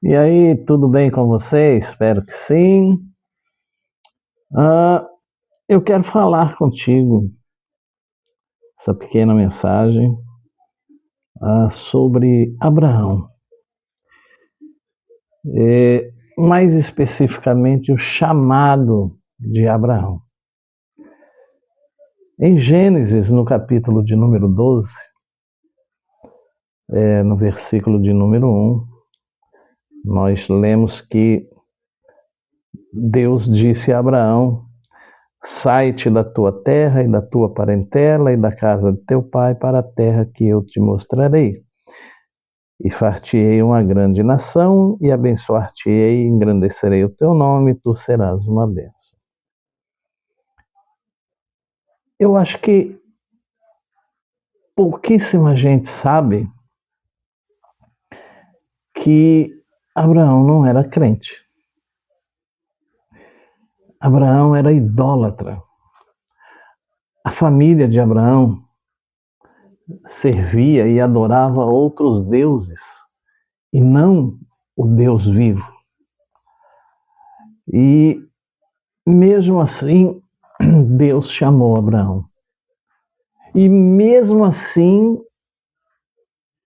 E aí, tudo bem com você? Espero que sim. Ah, eu quero falar contigo essa pequena mensagem sobre Abraão. Mais especificamente, o chamado de Abraão. Em Gênesis, no capítulo de número 12, no versículo de número 1, nós lemos que Deus disse a Abraão: sai-te da tua terra e da tua parentela e da casa de teu pai para a terra que eu te mostrarei. E far-te-ei uma grande nação, e abençoar-te-ei, e engrandecerei o teu nome, e tu serás uma bênção. Eu acho que pouquíssima gente sabe que Abraão não era crente. Abraão era idólatra. A família de Abraão servia e adorava outros deuses, e não o Deus vivo. E mesmo assim, Deus chamou Abraão. E mesmo assim,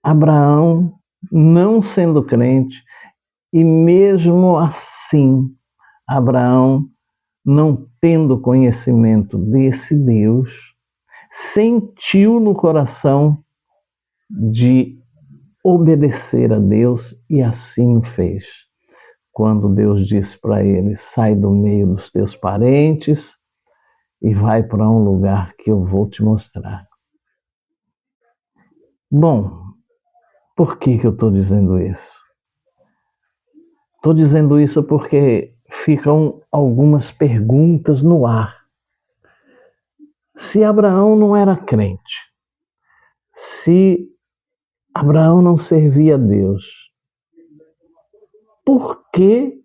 Abraão, não sendo crente, e mesmo assim, Abraão, não tendo conhecimento desse Deus, sentiu no coração de obedecer a Deus e assim o fez. Quando Deus disse para ele: sai do meio dos teus parentes e vai para um lugar que eu vou te mostrar. Bom, por que eu estou dizendo isso? Estou dizendo isso porque ficam algumas perguntas no ar. Se Abraão não era crente, se Abraão não servia a Deus, por que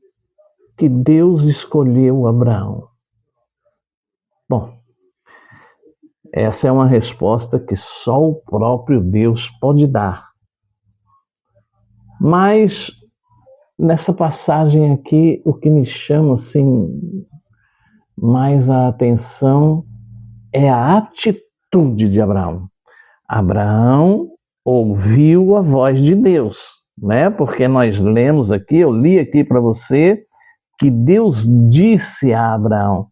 Deus escolheu Abraão? Bom, essa é uma resposta que só o próprio Deus pode dar. Mas nessa passagem aqui, o que me chama assim mais a atenção é a atitude de Abraão. Abraão ouviu a voz de Deus, né? Porque nós lemos aqui, eu li aqui para você, que Deus disse a Abraão: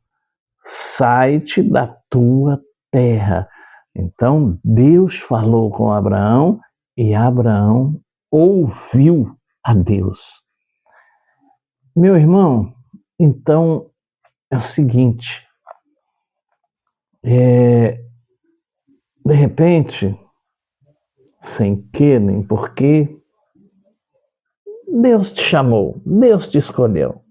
sai-te da tua terra. Então Deus falou com Abraão e Abraão ouviu a Deus. Meu irmão, então é o seguinte, de repente, sem que nem porquê, Deus te chamou, Deus te escolheu.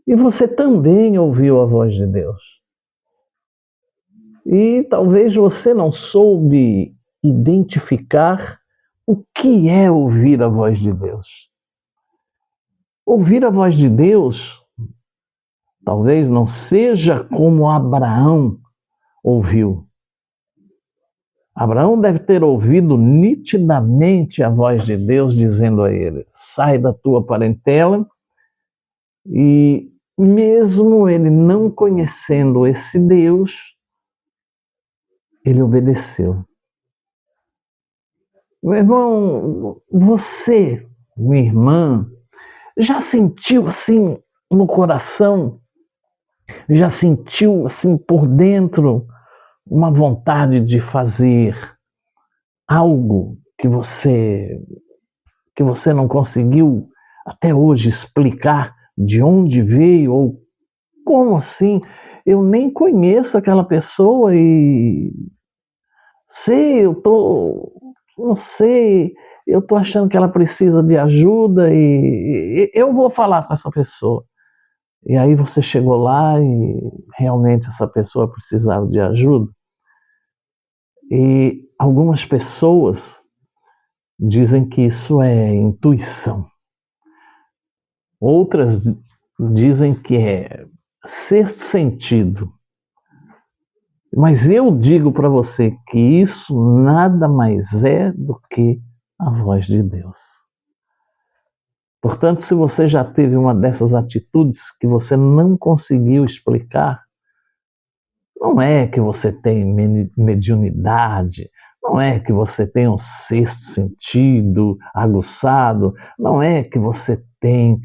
E você também ouviu a voz de Deus. E talvez você não soube identificar o que é ouvir a voz de Deus. Ouvir a voz de Deus talvez não seja como Abraão ouviu. Abraão deve ter ouvido nitidamente a voz de Deus dizendo a ele: sai da tua parentela. E mesmo ele não conhecendo esse Deus, ele obedeceu. Meu irmão, você, minha irmã, já sentiu assim no coração, já sentiu assim por dentro uma vontade de fazer algo que você não conseguiu até hoje explicar de onde veio ou como assim? Eu nem conheço aquela pessoa e sei, não sei, eu tô achando que ela precisa de ajuda e eu vou falar com essa pessoa. E aí você chegou lá e realmente essa pessoa precisava de ajuda. E algumas pessoas dizem que isso é intuição. Outras dizem que é sexto sentido. Mas eu digo para você que isso nada mais é do que a voz de Deus. Portanto, se você já teve uma dessas atitudes que você não conseguiu explicar, não é que você tem mediunidade, não é que você tem um sexto sentido aguçado, não é que você tem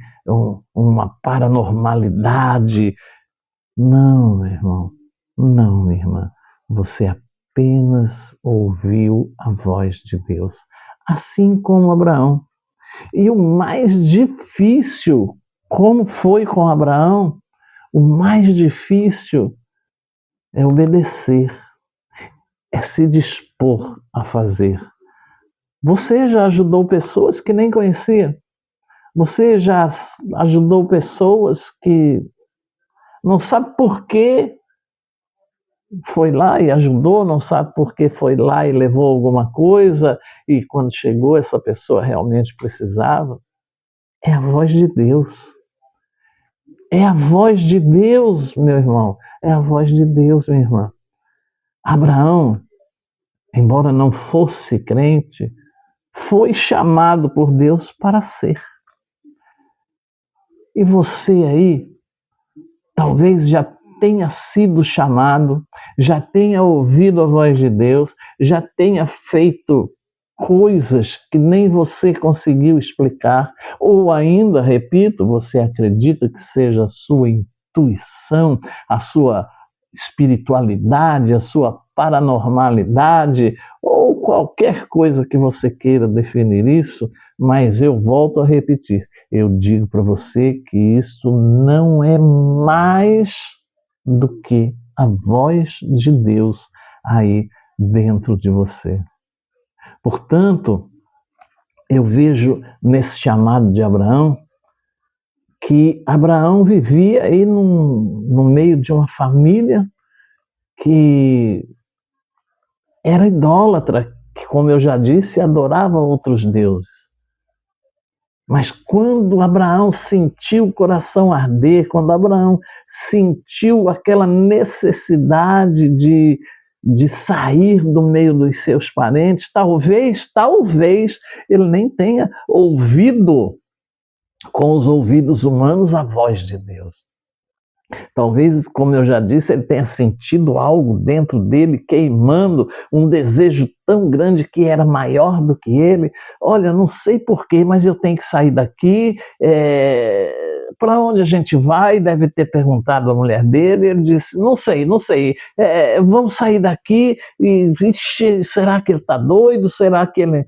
uma paranormalidade. Não, meu irmão, não, minha irmã. Você apenas ouviu a voz de Deus, assim como Abraão. E o mais difícil, como foi com Abraão, o mais difícil é obedecer, é se dispor a fazer. Você já ajudou pessoas que nem conhecia. Você já ajudou pessoas que não sabe por que foi lá e ajudou, não sabe por que foi lá e levou alguma coisa, e quando chegou essa pessoa realmente precisava. É a voz de Deus. É a voz de Deus, meu irmão. É a voz de Deus, minha irmã. Abraão, embora não fosse crente, foi chamado por Deus para ser. E você aí, talvez já tenha sido chamado, já tenha ouvido a voz de Deus, já tenha feito coisas que nem você conseguiu explicar, ou ainda, repito, você acredita que seja a sua intuição, a sua espiritualidade, a sua paranormalidade, ou qualquer coisa que você queira definir isso, mas eu volto a repetir, eu digo para você que isso não é mais do que a voz de Deus aí dentro de você. Portanto, eu vejo nesse chamado de Abraão que Abraão vivia aí no meio de uma família que era idólatra, que, como eu já disse, adorava outros deuses. Mas quando Abraão sentiu o coração arder, quando Abraão sentiu aquela necessidade de sair do meio dos seus parentes, talvez ele nem tenha ouvido com os ouvidos humanos a voz de Deus. Talvez, como eu já disse, ele tenha sentido algo dentro dele queimando, um desejo tão grande que era maior do que ele. Olha, não sei porquê, mas eu tenho que sair daqui. Para onde a gente vai? Deve ter perguntado a mulher dele. Ele disse: não sei. Vamos sair daqui. E ixi, será que ele está doido? Será que ele.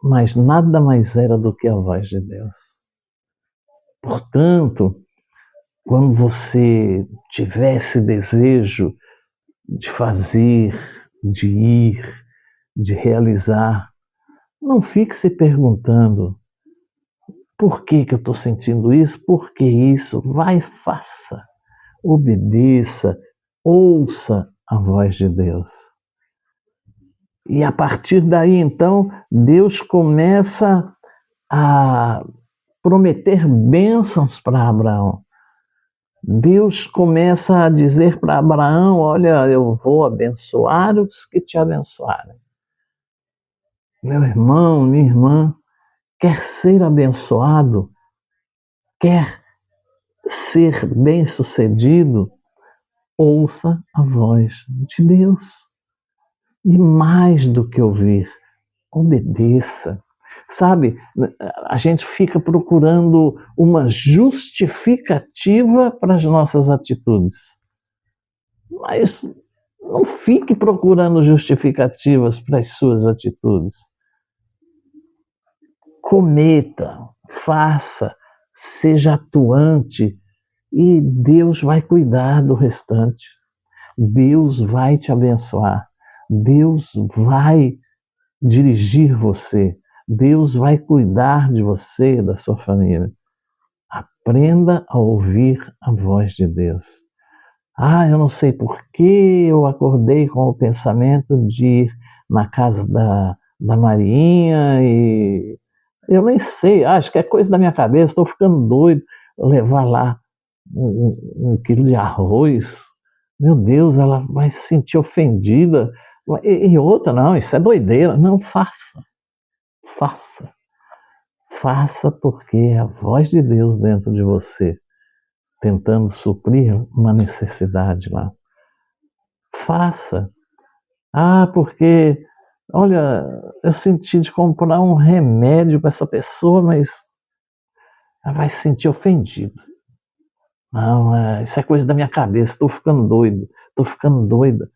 Mas nada mais era do que a voz de Deus. Portanto, quando você tiver esse desejo de fazer, de ir, de realizar, não fique se perguntando por que eu estou sentindo isso, por que isso. Vai, faça, obedeça, ouça a voz de Deus. E a partir daí, então, Deus começa a prometer bênçãos para Abraão. Deus começa a dizer para Abraão: olha, eu vou abençoar os que te abençoarem. Meu irmão, minha irmã, quer ser abençoado? Quer ser bem-sucedido? Ouça a voz de Deus. E mais do que ouvir, obedeça. Sabe, a gente fica procurando uma justificativa para as nossas atitudes. Mas não fique procurando justificativas para as suas atitudes. Cometa, faça, seja atuante e Deus vai cuidar do restante. Deus vai te abençoar. Deus vai dirigir você. Deus vai cuidar de você e da sua família. Aprenda a ouvir a voz de Deus. Eu não sei por que eu acordei com o pensamento de ir na casa da Marinha e eu nem sei, acho que é coisa da minha cabeça, estou ficando doido, levar lá um quilo de arroz. Meu Deus, ela vai se sentir ofendida. E outra, não, isso é doideira. Não, faça. Faça porque é a voz de Deus dentro de você, tentando suprir uma necessidade lá. Faça. Ah, porque, olha, eu senti de comprar um remédio para essa pessoa, mas ela vai se sentir ofendida. Não, isso é coisa da minha cabeça, estou ficando doido, estou ficando doida.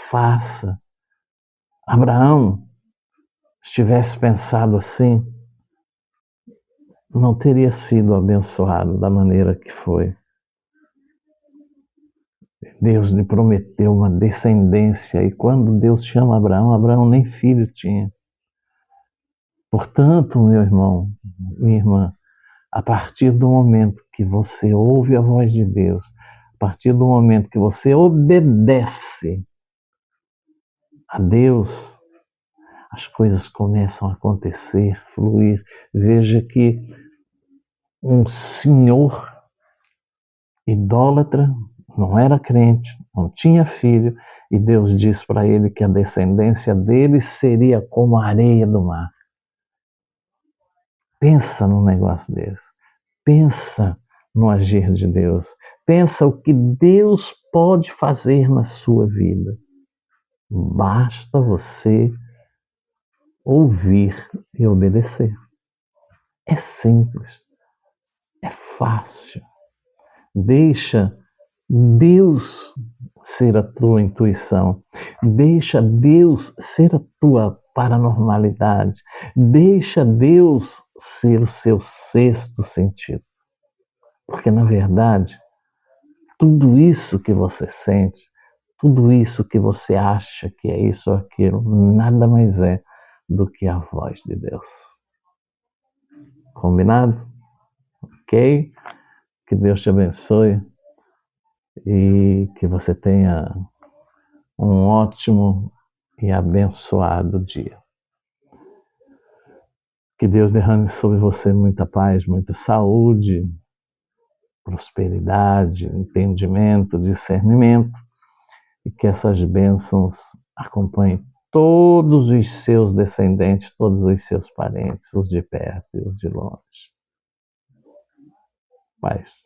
Faça. Abraão, se tivesse pensado assim, não teria sido abençoado da maneira que foi. Deus lhe prometeu uma descendência, e quando Deus chama Abraão, Abraão nem filho tinha. Portanto, meu irmão, minha irmã, a partir do momento que você ouve a voz de Deus, a partir do momento que você obedece a Deus, as coisas começam a acontecer, fluir. Veja que um senhor idólatra, não era crente, não tinha filho, e Deus diz para ele que a descendência dele seria como a areia do mar. Pensa num negócio desse. Pensa no agir de Deus. Pensa o que Deus pode fazer na sua vida. Basta você ouvir e obedecer. É simples, é fácil. Deixa Deus ser a tua intuição. Deixa Deus ser a tua paranormalidade. Deixa Deus ser o seu sexto sentido. Porque, na verdade, tudo isso que você sente, tudo isso que você acha que é isso ou aquilo, nada mais é do que a voz de Deus. Combinado? Ok? Que Deus te abençoe e que você tenha um ótimo e abençoado dia. Que Deus derrame sobre você muita paz, muita saúde, prosperidade, entendimento, discernimento, e que essas bênçãos acompanhem todos os seus descendentes, todos os seus parentes, os de perto e os de longe. Paz.